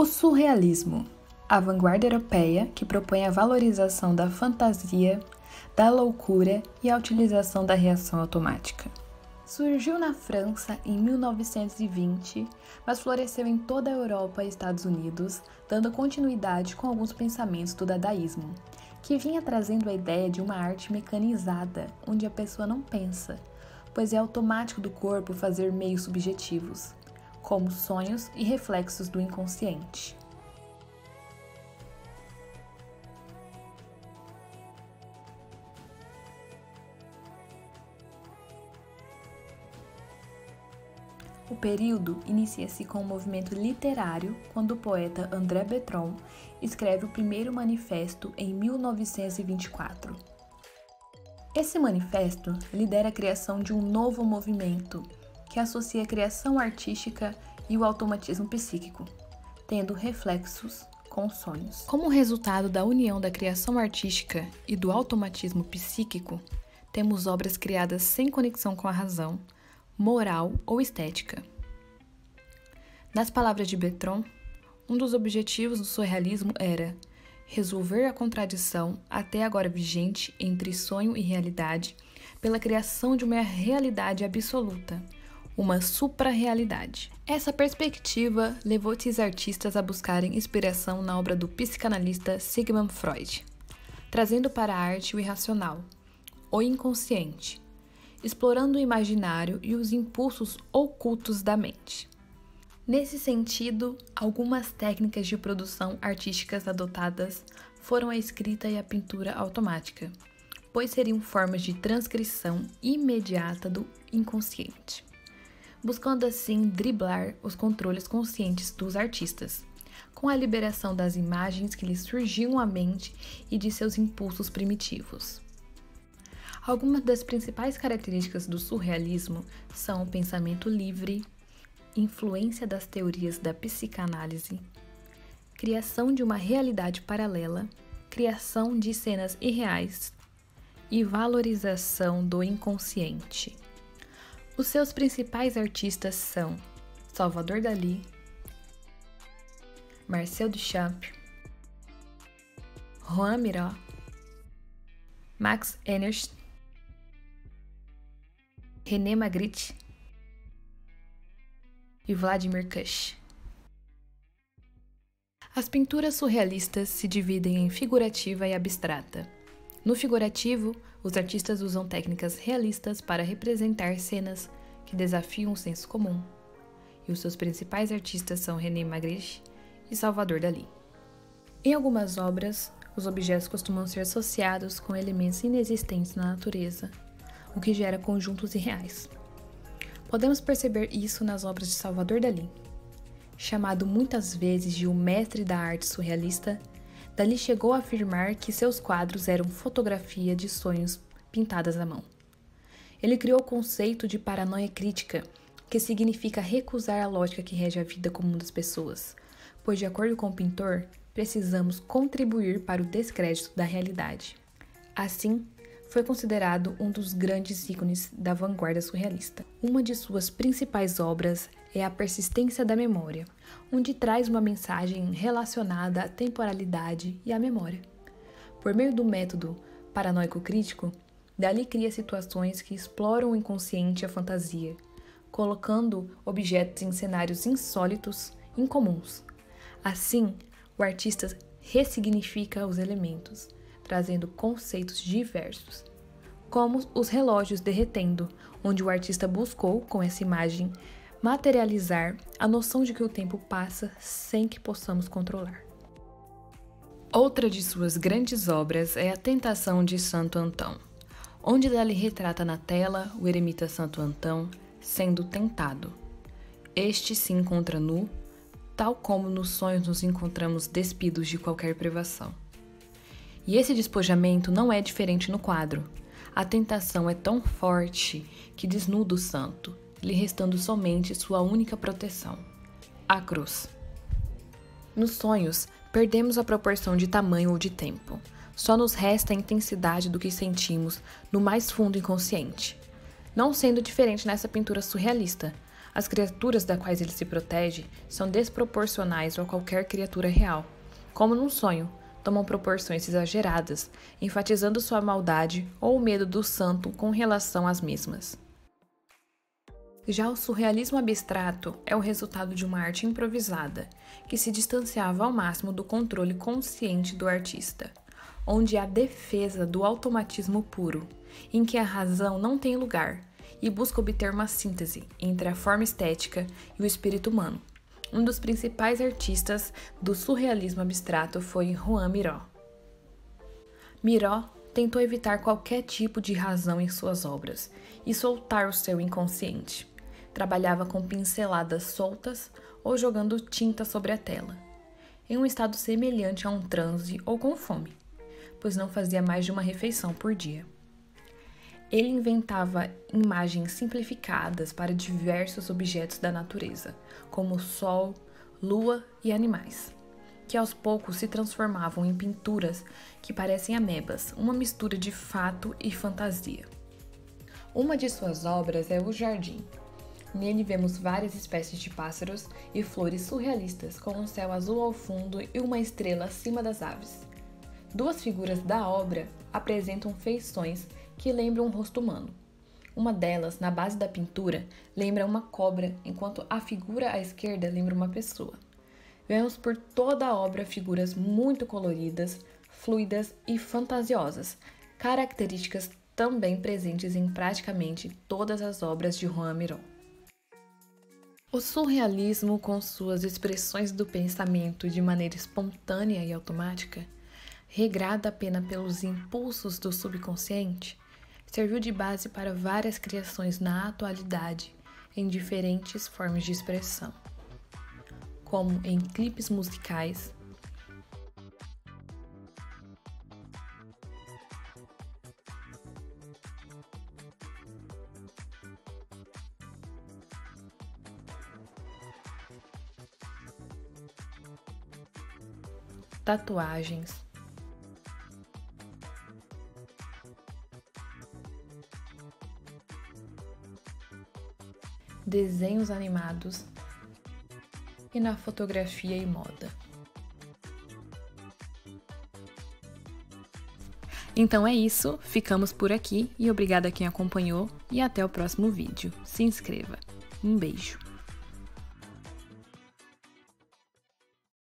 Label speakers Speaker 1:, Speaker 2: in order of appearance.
Speaker 1: O surrealismo, a vanguarda europeia que propõe a valorização da fantasia, da loucura e a utilização da reação automática. Surgiu na França em 1920, mas floresceu em toda a Europa e Estados Unidos, dando continuidade com alguns pensamentos do dadaísmo, que vinha trazendo a ideia de uma arte mecanizada, onde a pessoa não pensa, pois é automático do corpo fazer meios subjetivos, como sonhos e reflexos do inconsciente. O período inicia-se com um movimento literário, quando o poeta André Breton escreve o primeiro manifesto em 1924. Esse manifesto lidera a criação de um novo movimento, que associa a criação artística e o automatismo psíquico, tendo reflexos com sonhos. Como resultado da união da criação artística e do automatismo psíquico, temos obras criadas sem conexão com a razão, moral ou estética. Nas palavras de Breton, um dos objetivos do surrealismo era resolver a contradição até agora vigente entre sonho e realidade pela criação de uma realidade absoluta, uma supra-realidade. Essa perspectiva levou esses artistas a buscarem inspiração na obra do psicanalista Sigmund Freud, trazendo para a arte o irracional, o inconsciente, explorando o imaginário e os impulsos ocultos da mente. Nesse sentido, algumas técnicas de produção artísticas adotadas foram a escrita e a pintura automática, pois seriam formas de transcrição imediata do inconsciente, buscando assim driblar os controles conscientes dos artistas, com a liberação das imagens que lhes surgiam à mente e de seus impulsos primitivos. Algumas das principais características do surrealismo são o pensamento livre, influência das teorias da psicanálise, criação de uma realidade paralela, criação de cenas irreais e valorização do inconsciente. Os seus principais artistas são Salvador Dalí, Marcel Duchamp, Joan Miró, Max Ernst, René Magritte e Vladimir Kush. As pinturas surrealistas se dividem em figurativa e abstrata. No figurativo, os artistas usam técnicas realistas para representar cenas que desafiam o senso comum, e os seus principais artistas são René Magritte e Salvador Dalí. Em algumas obras, os objetos costumam ser associados com elementos inexistentes na natureza, o que gera conjuntos irreais. Podemos perceber isso nas obras de Salvador Dalí. Chamado muitas vezes de o mestre da arte surrealista, Dalí chegou a afirmar que seus quadros eram fotografia de sonhos pintadas à mão. Ele criou o conceito de paranoia crítica, que significa recusar a lógica que rege a vida comum das pessoas, pois, de acordo com o pintor, precisamos contribuir para o descrédito da realidade. Assim, foi considerado um dos grandes ícones da vanguarda surrealista. Uma de suas principais obras é A Persistência da Memória, onde traz uma mensagem relacionada à temporalidade e à memória. Por meio do método paranoico-crítico, Dalí cria situações que exploram o inconsciente e a fantasia, colocando objetos em cenários insólitos, incomuns. Assim, o artista ressignifica os elementos, trazendo conceitos diversos, como os relógios derretendo, onde o artista buscou, com essa imagem, materializar a noção de que o tempo passa sem que possamos controlar. Outra de suas grandes obras é A Tentação de Santo Antão, onde Dalí retrata na tela o eremita Santo Antão sendo tentado. Este se encontra nu, tal como nos sonhos nos encontramos despidos de qualquer privação. E esse despojamento não é diferente no quadro. A tentação é tão forte que desnuda o santo, lhe restando somente sua única proteção, a cruz. Nos sonhos, perdemos a proporção de tamanho ou de tempo. Só nos resta a intensidade do que sentimos no mais fundo inconsciente. Não sendo diferente nessa pintura surrealista, As criaturas das quais ele se protege são desproporcionais a qualquer criatura real. Como num sonho, tomam proporções exageradas, enfatizando sua maldade ou o medo do santo com relação às mesmas. Já o surrealismo abstrato é o resultado de uma arte improvisada, que se distanciava ao máximo do controle consciente do artista, onde há defesa do automatismo puro, em que a razão não tem lugar, e busca obter uma síntese entre a forma estética e o espírito humano. Um dos principais artistas do surrealismo abstrato foi Joan Miró. Miró tentou evitar qualquer tipo de razão em suas obras e soltar o seu inconsciente. Trabalhava com pinceladas soltas ou jogando tinta sobre a tela, em um estado semelhante a um transe ou com fome, pois não fazia mais de uma refeição por dia. Ele inventava imagens simplificadas para diversos objetos da natureza, como sol, lua e animais, que aos poucos se transformavam em pinturas que parecem amebas, uma mistura de fato e fantasia. Uma de suas obras é O Jardim. Nele vemos várias espécies de pássaros e flores surrealistas, com um céu azul ao fundo e uma estrela acima das aves. Duas figuras da obra apresentam feições que lembram um rosto humano. Uma delas, na base da pintura, lembra uma cobra, enquanto a figura à esquerda lembra uma pessoa. Vemos por toda a obra figuras muito coloridas, fluidas e fantasiosas, características também presentes em praticamente todas as obras de Joan Miró. O surrealismo, com suas expressões do pensamento de maneira espontânea e automática, regrada apenas pelos impulsos do subconsciente, serviu de base para várias criações na atualidade em diferentes formas de expressão, como em clipes musicais, tatuagens, desenhos animados e na fotografia e moda. Então é isso, ficamos por aqui e obrigada a quem acompanhou e até o próximo vídeo. Se inscreva. Um beijo!